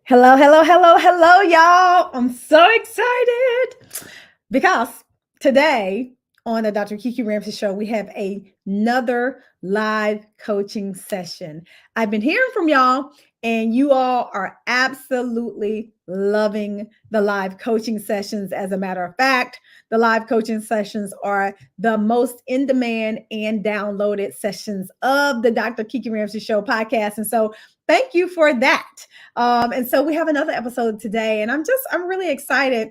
Hello, hello, hello, hello, y'all. I'm so excited because today on the Dr. Kiki Ramsey Show, we have another live coaching session. I've been hearing from y'all, and you all are absolutely loving the live coaching sessions. As a matter of fact, the live coaching sessions are the most in demand and downloaded sessions of the Dr. Kiki Ramsey Show podcast. And so, thank you for that. And so we have another episode today, and I'm really excited,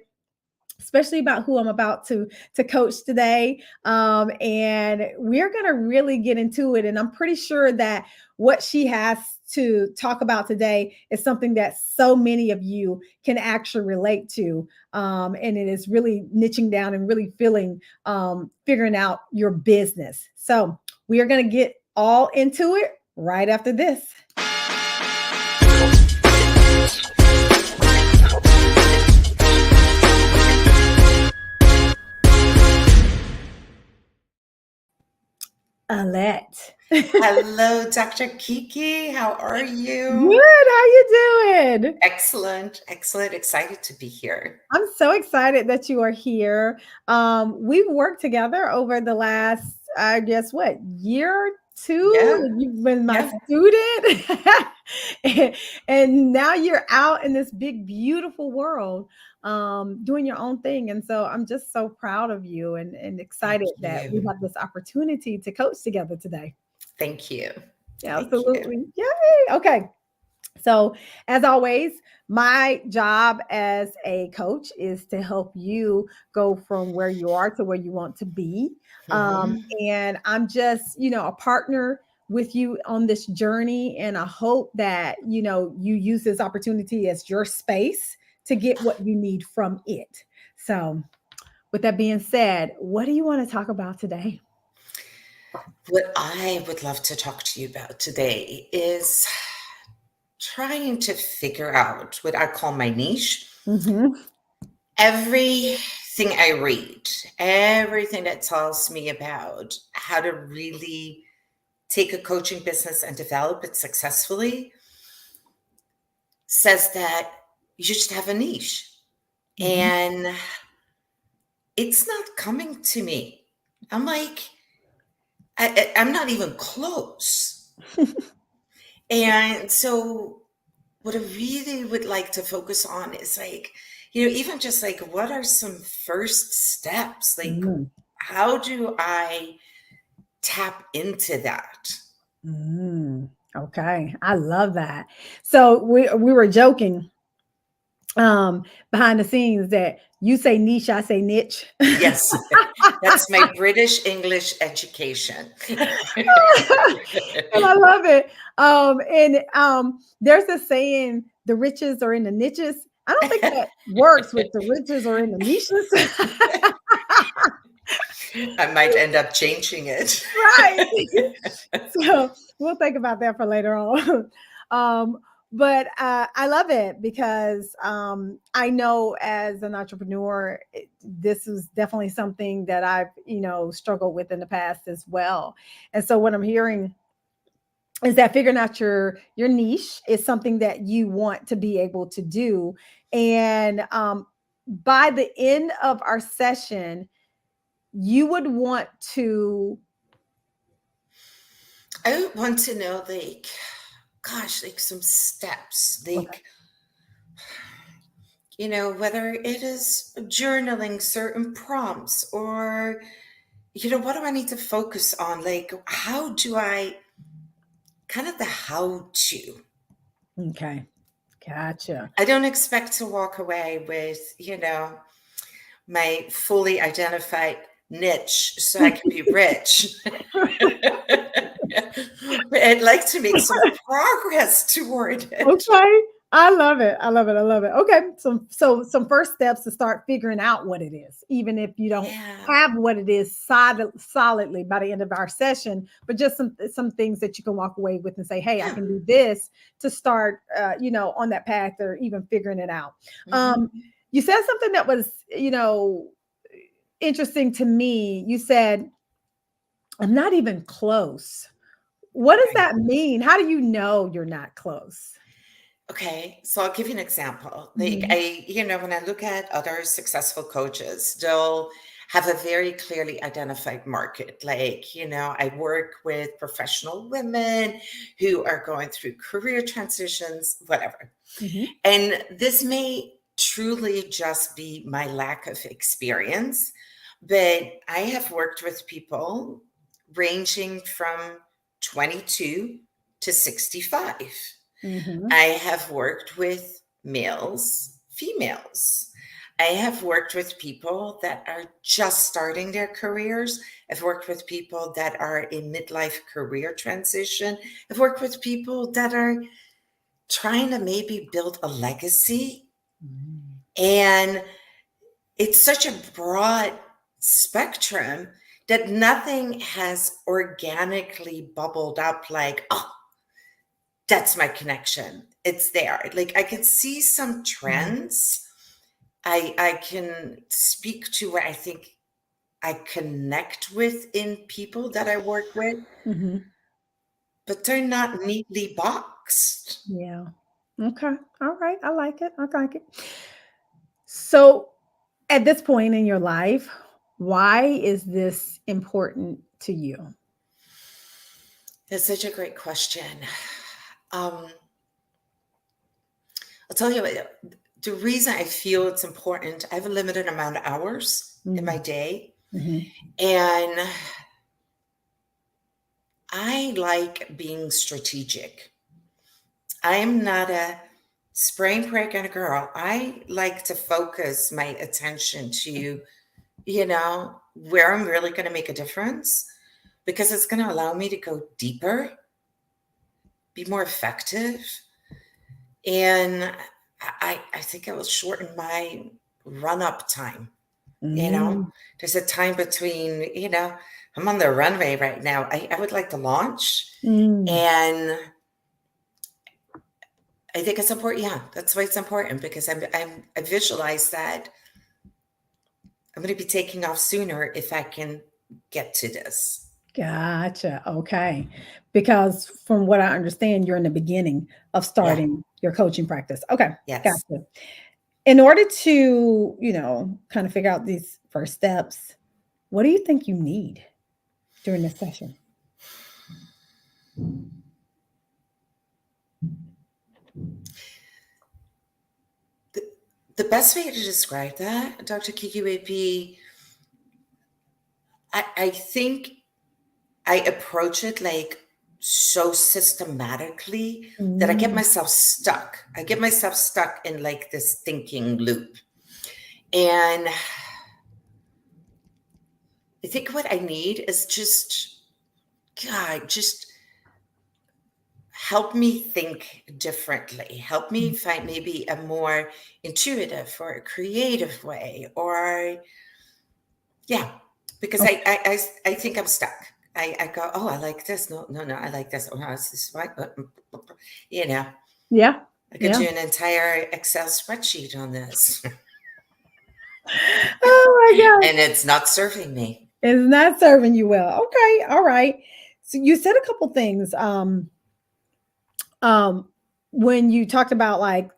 especially about who I'm about to coach today. And we're gonna really get into it. And I'm pretty sure that what she has to talk about today is something that so many of you can actually relate to. And it is really niching down and really figuring out your business. So we are gonna get all into it right after this. Alette. Hello, Dr. Kiki. How are you? Good. How you doing? Excellent. Excellent. Excited to be here. I'm so excited that you are here. We've worked together over the last, I guess, what, year or two? Yeah. You've been my student. and now you're out in this big, beautiful world, doing your own thing. And so I'm just so proud of you and excited that we have this opportunity to coach together today. Thank you. Yeah, absolutely. Yay. Okay. So, as always, my job as a coach is to help you go from where you are to where you want to be. And I'm just, a partner with you on this journey. And I hope that, you use this opportunity as your space to get what you need from it. So, with that being said, what do you want to talk about today? What I would love to talk to you about today is trying to figure out what I call my niche. Everything I read, everything that tells me about how to really take a coaching business and develop it successfully says that you should have a niche. And it's not coming to me. I'm like, I'm not even close. And so what I really would like to focus on is like, even just like, what are some first steps? Like, how do I tap into that? Okay. I love that. So we were joking behind the scenes that you say niche, I say niche. Yes. That's my British English education. And I love it. There's a saying, the riches are in the niches. I don't think that works with the riches or in the niches. I might end up changing it. Right. So we'll think about that for later on. But I love it because I know as an entrepreneur, this is definitely something that I've, struggled with in the past as well. And so what I'm hearing is that figuring out your niche is something that you want to be able to do. And by the end of our session, you would want to. I would want to know, like, like some steps, like, whether it is journaling certain prompts or, what do I need to focus on? Like, how do I kind of the how to? Okay. Gotcha. I don't expect to walk away with, my fully identified niche so I can be rich. But I'd like to make some progress toward it. Okay. I love it. I love it. I love it. Okay. So some first steps to start figuring out what it is, even if you don't have what it is solidly by the end of our session, but just some things that you can walk away with and say, hey, I can do this to start, on that path or even figuring it out. You said something that was, interesting to me. You said, I'm not even close. What does that mean? How do you know you're not close? Okay, so I'll give you an example. Like Mhm. when I look at other successful coaches, they'll have a very clearly identified market. Like, I work with professional women who are going through career transitions, whatever. Mhm. And this may truly just be my lack of experience, but I have worked with people ranging from 22 to 65. Mhm. I have worked with males, females. I have worked with people that are just starting their careers. I've worked with people that are in midlife career transition. I've worked with people that are trying to maybe build a legacy. Mm. And it's such a broad spectrum that nothing has organically bubbled up like, oh, that's my connection. It's there. Like I can see some Mhm. trends. I can speak to what I think I connect with in people that I work with, Mhm. but they're not neatly boxed. Yeah. Okay. All right. I like it. I like it. So, at this point in your life, why is this important to you? That's such a great question. Um, I'll tell you what, the reason I feel it's important, I have a limited amount of hours in my Mm. day, Mhm. and I like being strategic. I am not a spray and pray kind of girl. I like to focus my attention to, where I'm really going to make a difference because it's going to allow me to go deeper, be more effective. And I think it will shorten my run up time. You know, Mm. there's a time between, I'm on the runway right now. I would like to launch. Mm. And I think it's important. Yeah, that's why it's important because I visualize that I'm going to be taking off sooner if I can get to this. Gotcha. Okay. Because from what I understand, you're in the beginning of Yeah. starting your coaching practice. Okay. Yes. Gotcha. In order to, kind of figure out these first steps, what do you think you need during this session? The, the best way to describe that, Dr. Kiki, would be I think I approach it like so systematically that I get Mm. myself stuck. I get myself stuck in like this thinking loop. And I think what I need is just, God, just help me think differently. Help me find maybe a more intuitive or a creative way. Or, yeah, because Okay. I think I'm stuck. I go, oh, I like this. No, no, no, I like this. Oh, no, it's this right. You know, Yeah. I could Yeah. do an entire Excel spreadsheet on this, Oh my gosh. and it's not serving me. It's not serving you well. Okay. All right. So you said a couple things. Um, when you talked about like,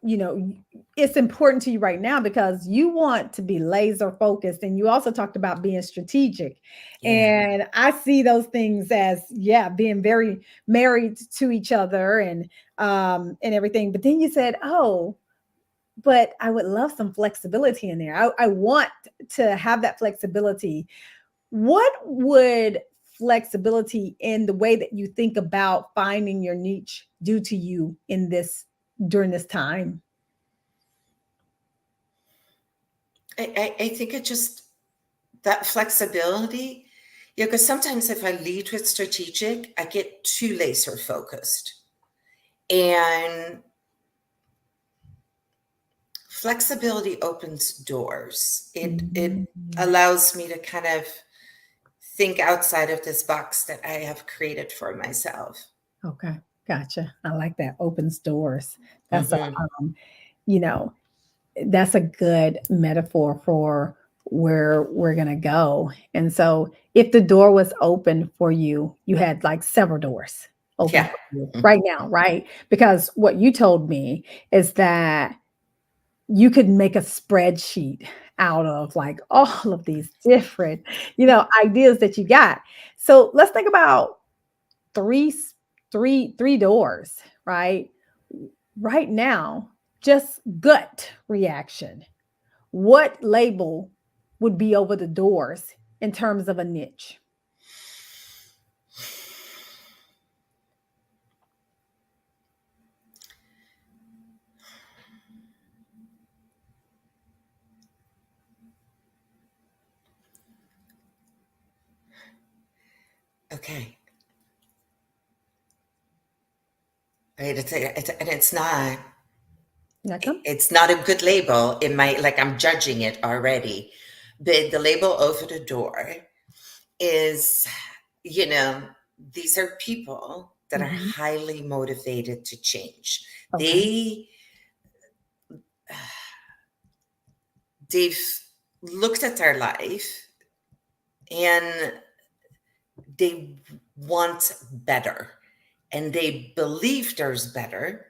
it's important to you right now because you want to be laser focused, and you also talked about being strategic. Yeah. And I see those things as, yeah, being very married to each other and everything. But then you said, oh, but I would love some flexibility in there. I want to have that flexibility. What would flexibility in the way that you think about finding your niche do to you in this during this time? I think it just that flexibility. Yeah, because sometimes if I lead with strategic, I get too laser focused. And flexibility opens doors. It Mm. allows me to kind of think outside of this box that I have created for myself. Okay, gotcha. I like that. Opens doors. That's a Hmm. um, you know, that's a good metaphor for where we're gonna go. And so if the door was open for you, you had like several doors. open Yeah. for you right now, right? Because what you told me is that you could make a spreadsheet out of like all of these different, ideas that you got. So let's think about three, three doors, right? Right now, just gut reaction. What label would be over the doors in terms of a niche? Okay. Right. And Yeah, come. it's not a good label. It might, like, I'm judging it already. The label over the door is, you know, these are people that are Hmm. highly motivated to change. Okay. They they've looked at their life and they want better and they believe there's better,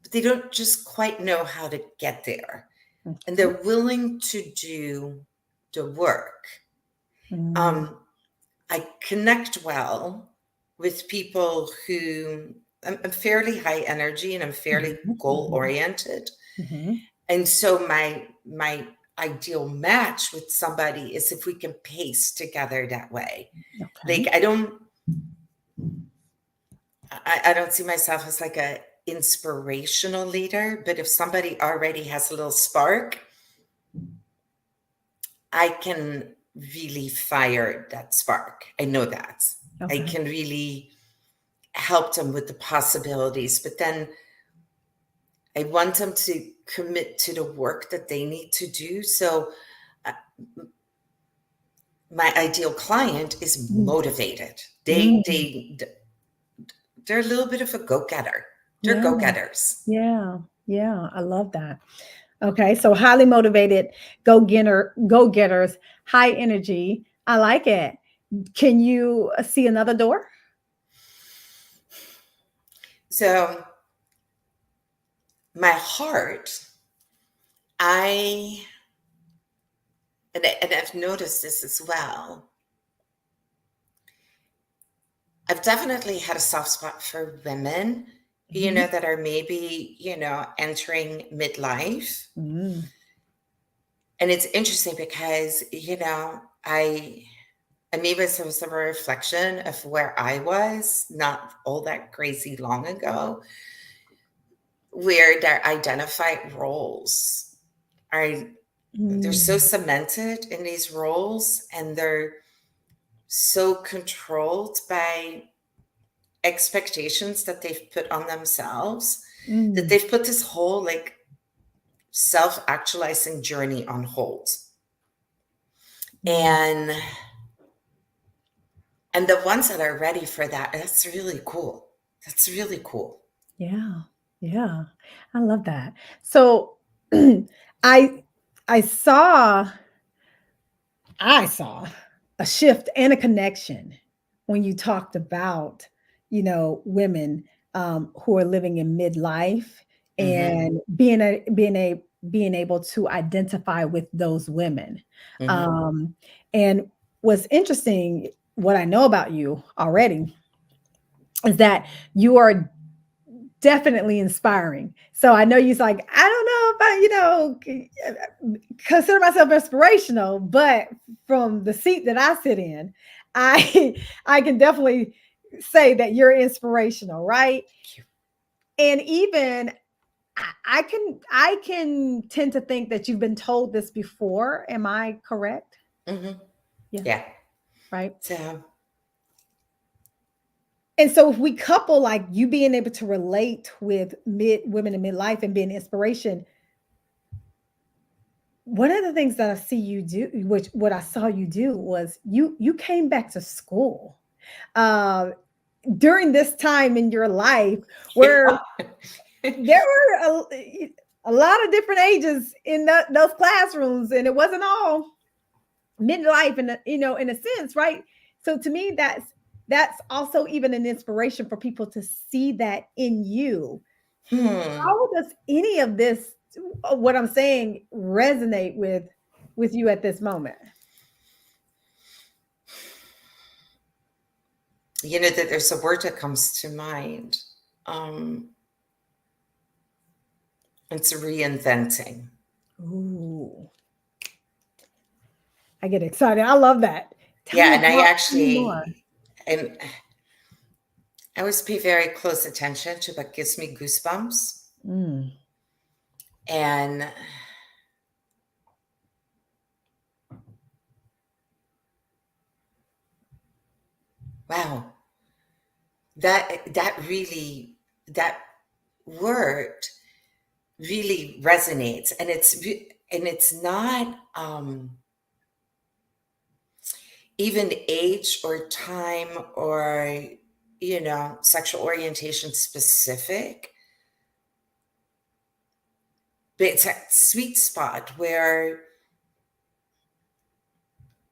but they don't just quite know how to get there. And Okay. they're willing to do the work. Mm-hmm. Um, I connect well with people who I'm fairly high energy and I'm fairly goal Hmm. oriented. Hmm. And so my ideal match with somebody is if we can pace together that way. Okay. Like I don't see myself as like a inspirational leader, but if somebody already has a little spark, I can really fire that spark. I know that. I Okay. can really help them with the possibilities, but then I want them to commit to the work that they need to do. So uh, my ideal client is motivated. Mm-hmm. They're a little bit of a go-getter. They're Yeah. go-getters. Yeah. Yeah. I love that. Okay. So highly motivated, go getters, high energy. I like it. Can you see another door? So my heart, I and I've noticed this as well. I've definitely had a soft spot for women, Mhm. that are maybe, entering midlife. Mm. And it's interesting because, I maybe it was a reflection of where I was not all that crazy long ago, where their identified roles are they're so Mm. cemented in these roles and they're so controlled by expectations that they've put on themselves that Mm. they've put this whole like self-actualizing journey on hold. Mm. And the ones that are ready for that, that's really cool. That's really cool. Yeah. Yeah. I love that. So I I saw I saw a shift and a connection when you talked about, women who are living in midlife Hmm. and being able to identify with those women. Hmm. Um, and what's interesting, what I know about you already, is that you are definitely inspiring. So I know you're like, I don't know if I, consider myself inspirational, but from the seat that I sit in, I I can definitely say that you're inspirational, right? And even I can tend to think that you've been told this before. Am I correct? Hmm. Yeah, Yeah. right. So And so if we couple like you being able to relate with mid women in midlife and being inspiration, one of the things that I see you do, which what I saw you do was you came back to school uh, during this time in your life where yeah. there were a lot of different ages in those classrooms, and it wasn't all midlife, in a sense, right? So to me, that's also even an inspiration for people to see that in you. Hmm. How does any of this, what I'm saying, resonate with you at this moment? You know that there's a word that comes to mind. Um, it's reinventing. Ooh, I get excited. I love that. Yeah, and Tell me more. and I always pay very close attention to what gives me goosebumps. Mm. And wow, that word really resonates, and it's not even age or time or sexual orientation specific, but it's a sweet spot where,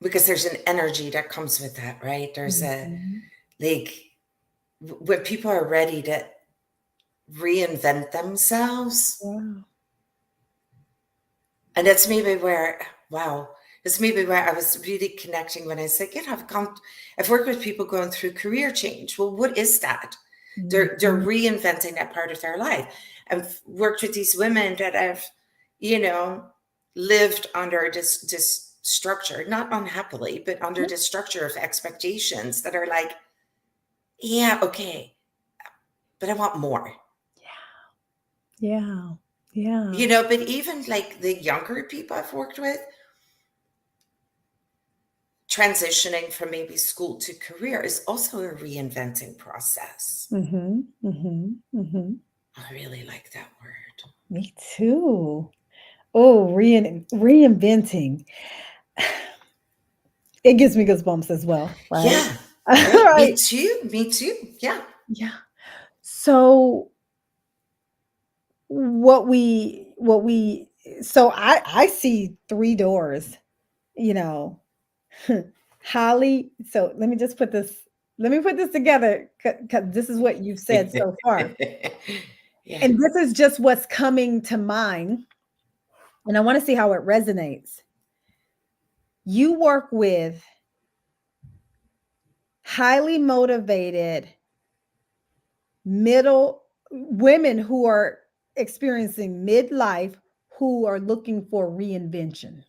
because there's an energy that comes with that, right? There's a, Mhm. like, when people are ready to reinvent themselves. Wow. And that's maybe where, wow, that's maybe where I was really connecting when I said, I've worked with people going through career change. Well, what is that? They're Mhm. reinventing that part of their life. I've worked with these women that have, you know, lived under this structure, not unhappily, but under this structure of expectations that are like, yeah, okay, but I want more. Yeah. Yeah. But even like the younger people I've worked with, transitioning from maybe school to career is also a reinventing process. Mhm. Mhm. Mhm. I really like that word. Me too. Oh, reinventing. It gives me goosebumps as well, right? Yeah, right. Me Right. too. Me too. Yeah. Yeah. So what we so I see three doors, you know. Holly, so let me put this together because this is what you've said so far. Yeah. And this is just what's coming to mind. And I want to see how it resonates. You work with highly motivated middle women who are experiencing midlife, who are looking for reinvention.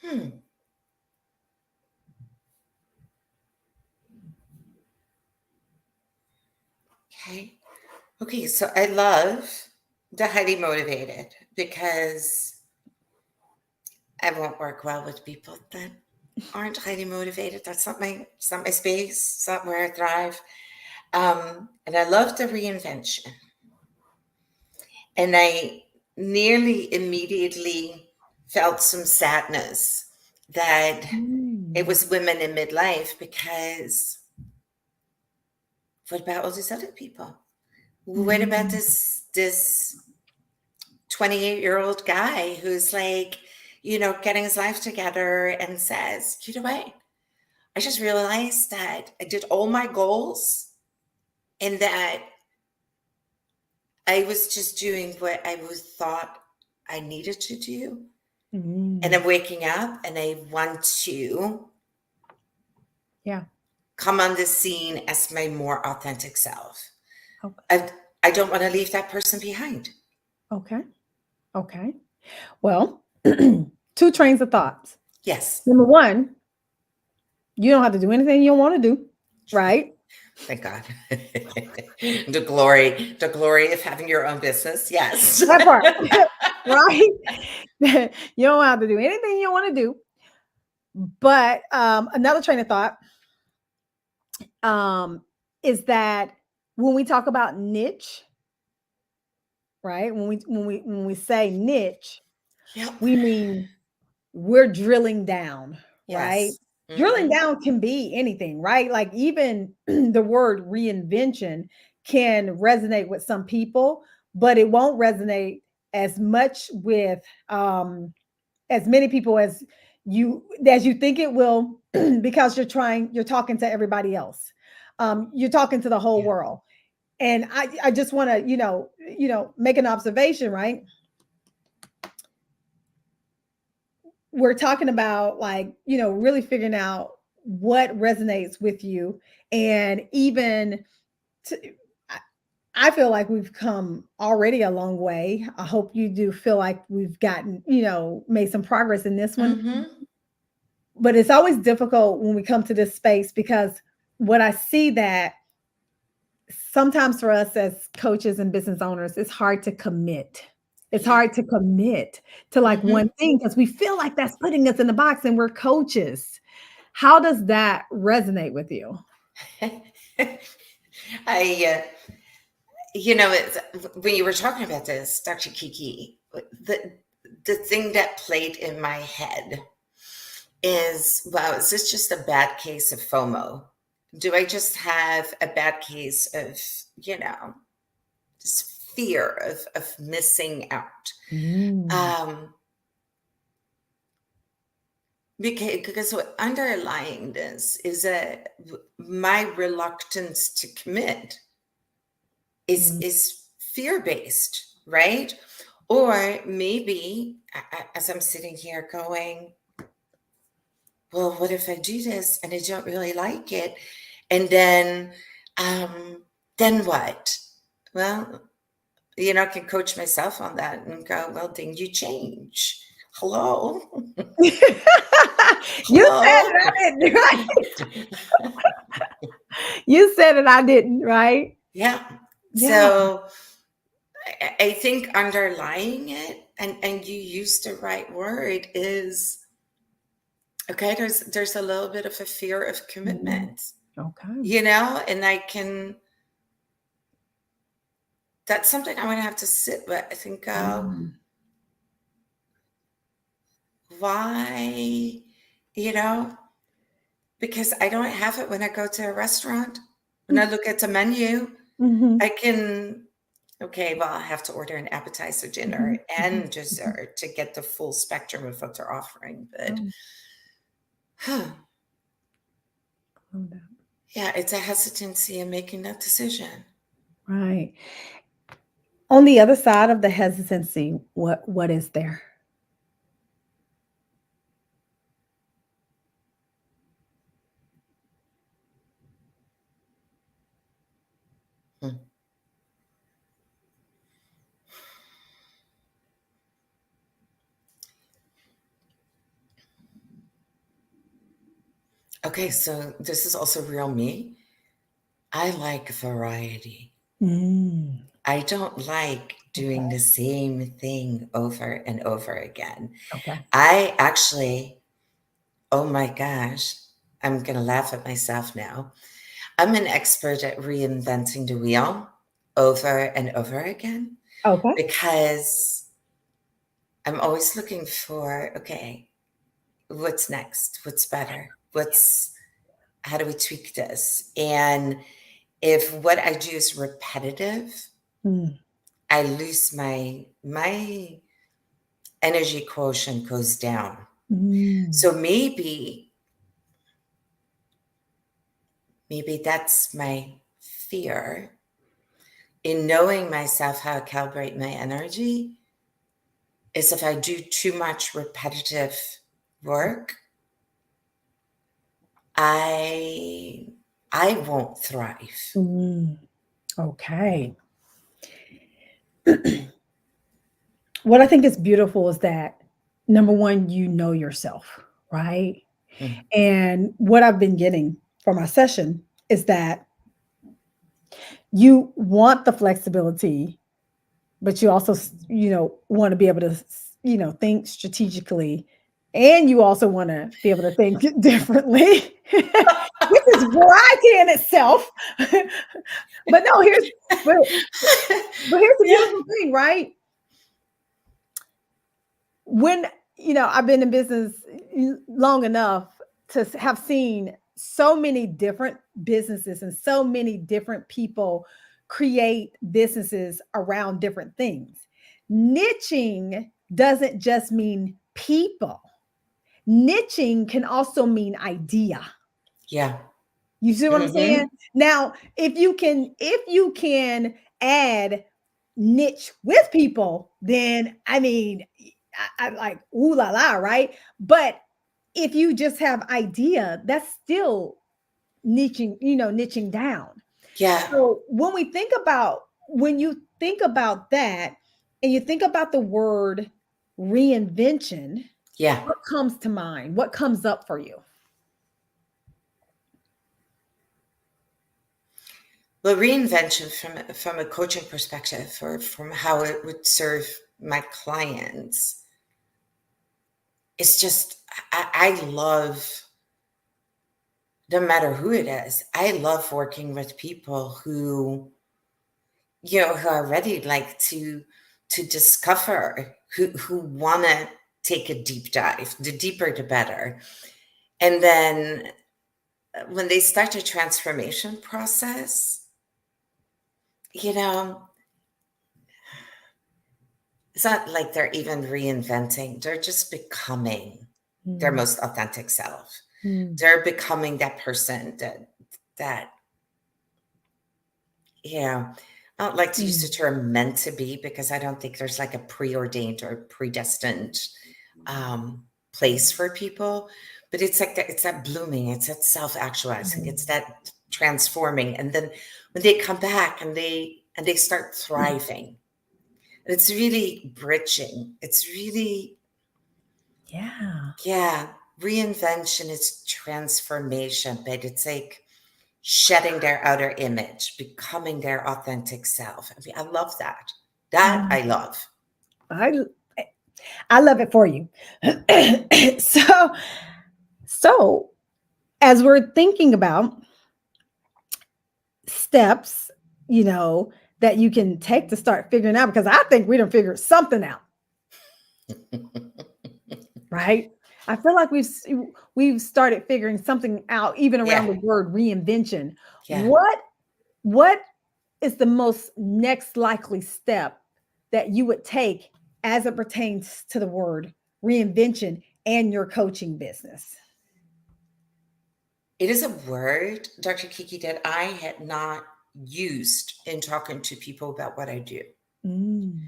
Hmm. Okay. Okay. So I love the highly motivated, because I won't work well with people that aren't highly motivated. It's not my space. It's not where I thrive. And I love the reinvention. And I nearly immediately felt some sadness that it Mm. was women in midlife, because what about all these other people? What about Mm. this 28-year-old guy who's like, getting his life together and says, you know what? I just realized that I did all my goals and that I was just doing what I was thought I needed to do. And Mm. I'm waking up and I want to Yeah. come on the scene as my more authentic self. Okay. I, I don't want to leave that person behind. Okay. Okay. Well, two trains of thoughts. Yes. Number one, you don't have to do anything you don't want to do, right? Thank God. The glory of having your own business. Yes. That part, right? You don't have to do anything you want to do. But another train of thought um, is that when we talk about niche, right? When we say niche, Yep. we mean we're drilling down, right? Yes. Drilling Hmm. down can be anything, right? Like even the word reinvention can resonate with some people, but it won't resonate as much with as many people as you think it will because you're talking to everybody else. You're talking to the whole Yeah. world. And I just want to, make an observation, right? We're talking about like, really figuring out what resonates with you. And even to, I feel like we've come already a long way. I hope you do feel like we've gotten, made some progress in this one. Mm-hmm. But it's always difficult when we come to this space because what I see that sometimes for us as coaches and business owners, it's hard to commit. It's Yeah. hard to commit to like Mm-hmm. one thing because we feel like that's putting us in the box and we're coaches. How does that resonate with you? I, it's, when you were talking about this, Dr. Kiki, the thing that played in my head is, wow, is this just a bad case of FOMO? Do I just have a bad case of, this fear of missing out? Mm. Because what underlying this is that my reluctance to commit Mm. is fear-based, right? Or maybe as I'm sitting here going, well, what if I do this and I don't really like it? And then what? Well, I can coach myself on that and go, well, then you change. Hello? You said Hello? it, I didn't, right? You said it, I didn't, right? Yeah. Yeah. So I think underlying it, and you used the right word, is okay, there's a little bit of a fear of Mm. commitment, Okay. and that's something I'm gonna have to sit with. I think, Mm. why, you know, because I don't have it when I go to a restaurant. When I look at the menu, Mhm. I can, okay, well, I have to order an appetizer, dinner, Mhm. Mhm. and Mhm. dessert to get the full spectrum of what they're offering. But Oh, love that. yeah, it's a hesitancy in making that decision. Right. On the other side of the hesitancy, what is there? Hmm. Okay, so this is also real me. I like variety. Mm. I don't like doing Okay. the same thing over and over again. Okay. I actually, oh my gosh, I'm going to laugh at myself now. I'm an expert at reinventing the wheel over and over again Okay. because I'm always looking for, okay, what's next? What's better? How do we tweak this? And if what I do is repetitive, Mm. I lose my energy quotient goes down. Mm. So maybe that's my fear in knowing myself how to calibrate my energy is if I do too much repetitive work, I I won't thrive. Mm. Okay. What I think is beautiful is that number one, you know yourself, right? Mm. And what I've been getting from our session is that you want the flexibility, but you also, want to be able to, think strategically. And you also want to be able to think differently, which is variety in itself. but no, but, but here's the Yeah. beautiful thing, right? When I've been in business long enough to have seen so many different businesses and so many different people create businesses around different things. Niching doesn't just mean people. Niching can also mean idea. Yeah. You see what I'm saying? Mm-hmm. Now, if you can add niche with people, then I mean, I like ooh la la, right? But if you just have idea, that's still niching, niching down. Yeah. So when you think about that and you think about the word reinvention, Yeah. what comes to mind? What comes up for you? Well, reinvention from a coaching perspective, or from how it would serve my clients, it's just I love, no matter who it is, I love working with people who, who are ready, like, to discover, who want to take a deep dive. The deeper the better. And then when they start a transformation process, you know it's not like they're even reinventing, they're just becoming their Mm, most authentic self. mm, They're becoming that person that you know I don't like to use the mm, term meant to be, because I don't think there's like a preordained or predestined place for people. But it's like that, it's that blooming, it's that self-actualizing, it's mm, that transforming. And then when they come back and they start thriving, it's really bridging. It's really, yeah. yeah, reinvention is transformation, but it's like shedding their outer image, becoming their authentic self. I mean, I love that. That Mm. I love. I I love it for you. so so as we're thinking about steps, that you can take to start figuring out, because I think we done figured something out, right? I feel like we've started figuring something out even around Yeah, the word reinvention. yeah. What is the most next likely step that you would take as it pertains to the word reinvention and your coaching business? It is a word, Dr. Kiki, that I had not used in talking to people about what I do. Mm,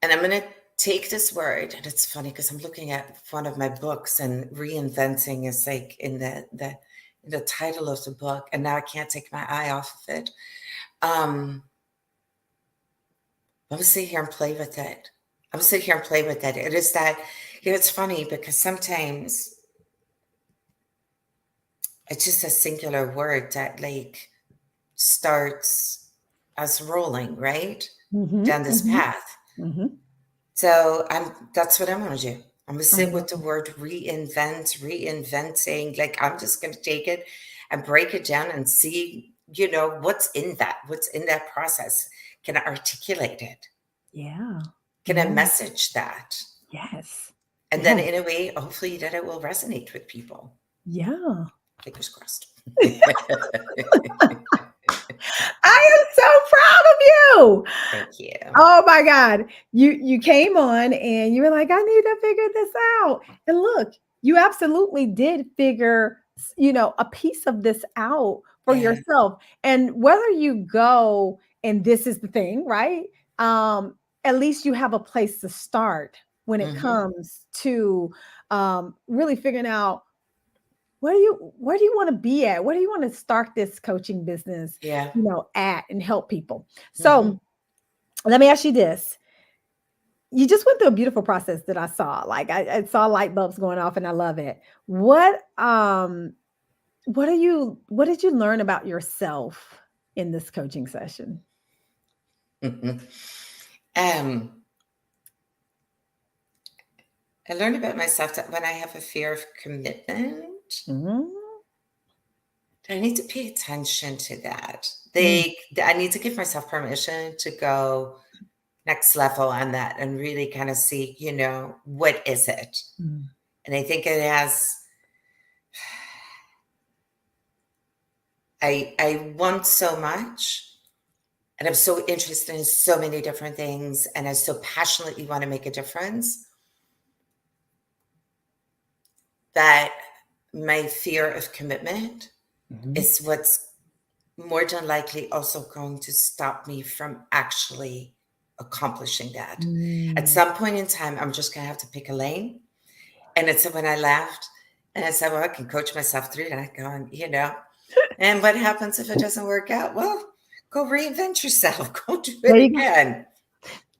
And I'm going to take this word, and it's funny because I'm looking at one of my books, and reinventing is like in the title of the book, and now I can't take my eye off of it. I'm gonna sit here and play with it. I'm gonna sit here and play with it. It is that, it's funny because sometimes it's just a singular word that like starts us rolling, right? mhm, Down this mhm, path. mhm. So that's what I'm gonna do. I'm gonna I sit love with the it. word reinvent, reinventing. Like, I'm just gonna take it and break it down and see, what's in that process. Can I articulate it? Yeah. Can I Yeah. message that? Yes. And then Yes. in a way, hopefully that it will resonate with people. Yeah. Fingers crossed. I am so proud of you. Thank you. Oh my God. You came on and you were like, I need to figure this out. And look, you absolutely did figure, a piece of this out for Yeah. yourself. And whether you go and this is the thing, right? At least you have a place to start when it Hmm. comes to really figuring out where do you want to be at? Where do you want to start this coaching business, Yeah. at and help people? Hmm. So let me ask you this. You just went through a beautiful process that I saw. Like I saw light bulbs going off and I love it. What did you learn about yourself in this coaching session? um, I learned about myself that when I have a fear of commitment, Mhm. I need to pay attention to that. Mm, I need to give myself permission to go next level on that and really kind of see, what is it? mm, And I think it has, I want so much, and I'm so interested in so many different things, and I so passionately want to make a difference, that my fear of commitment Mhm. is what's more than likely also going to stop me from actually accomplishing that. At Mm. some point in time, I'm just going to have to pick a lane. And it's when I laughed and I said, well, I can coach myself through that going, and what happens if it doesn't work out? Well, go reinvent yourself. Go do There it you go. again.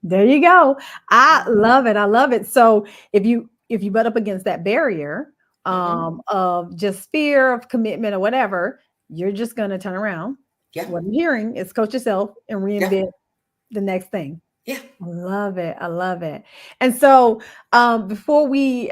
There you go. I Mhm. love it. I love it. So if you butt up against that barrier Mhm. of just fear of commitment or whatever, you're just going to turn around. Yeah. What I'm hearing is coach yourself and Yeah. reinvent the next thing. Yeah. I love it. I love it. And so before we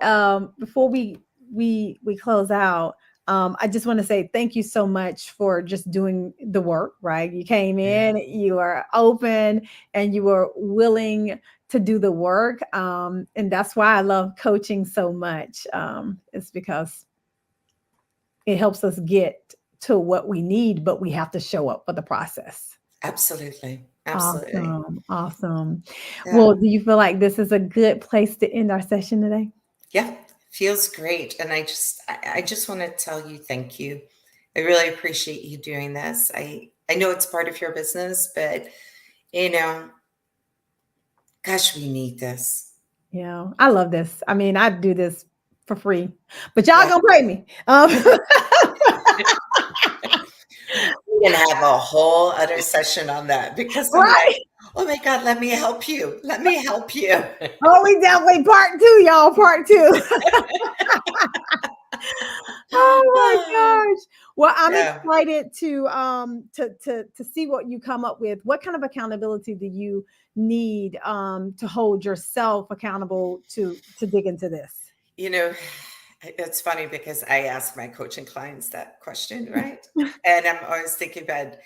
close out, I just want to say thank you so much for just doing the work, right? You came Yeah. in, you are open, and you were willing to do the work. And that's why I love coaching so much. It's because it helps us get to what we need, but we have to show up for the process. Absolutely. Absolutely. Awesome. Awesome. Yeah. Well, do you feel like this is a good place to end our session today? Yeah. Feels great. And I just want to tell you thank you. I really appreciate you doing this. I know it's part of your business, but you know, gosh, we need this. Yeah, I love this. I mean, I do this for free, but y'all Yeah. gonna pay me. We can have a whole other session on that because I'm like, Right. oh my God, let me help you. Let me help you. Oh, we definitely part two, y'all. Part two. Oh my gosh. Well, I'm Yeah. excited to see what you come up with. What kind of accountability do you need to hold yourself accountable to dig into this? You know, it's funny because I ask my coaching clients that question, right? And I'm always thinking about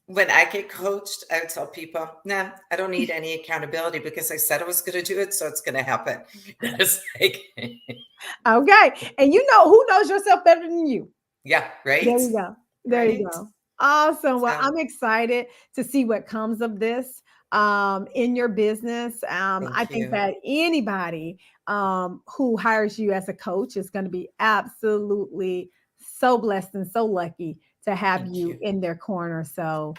when I get coached, I would tell people, nah, I don't need any accountability because I said I was going to do it, so it's going to happen. It's like, Okay. And you know who knows yourself better than you? yeah, There right? you go. There you Right? go. Awesome. Well, So I'm excited to see what comes of this in your business. I thank think you. that anybody who hires you as a coach is going to be absolutely so blessed and so lucky to have Thank you you. in their corner. So,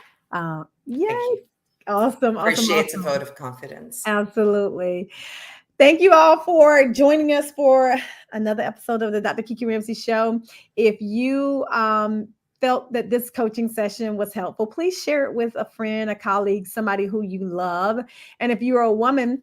yay. Thank you. Awesome. Awesome. Appreciate the Awesome. vote of confidence. Absolutely. Thank you all for joining us for another episode of the Dr. Kiki Ramsey Show. If you felt that this coaching session was helpful, please share it with a friend, a colleague, somebody who you love. And if you're a woman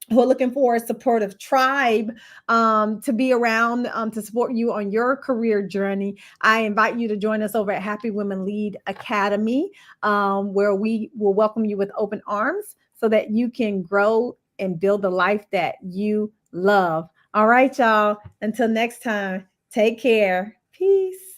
who are looking for a supportive tribe to be around to support you on your career journey, I invite you to join us over at Happy Women Lead Academy, where we will welcome you with open arms so that you can grow and build the life that you love. All right, y'all. Until next time, take care. Peace.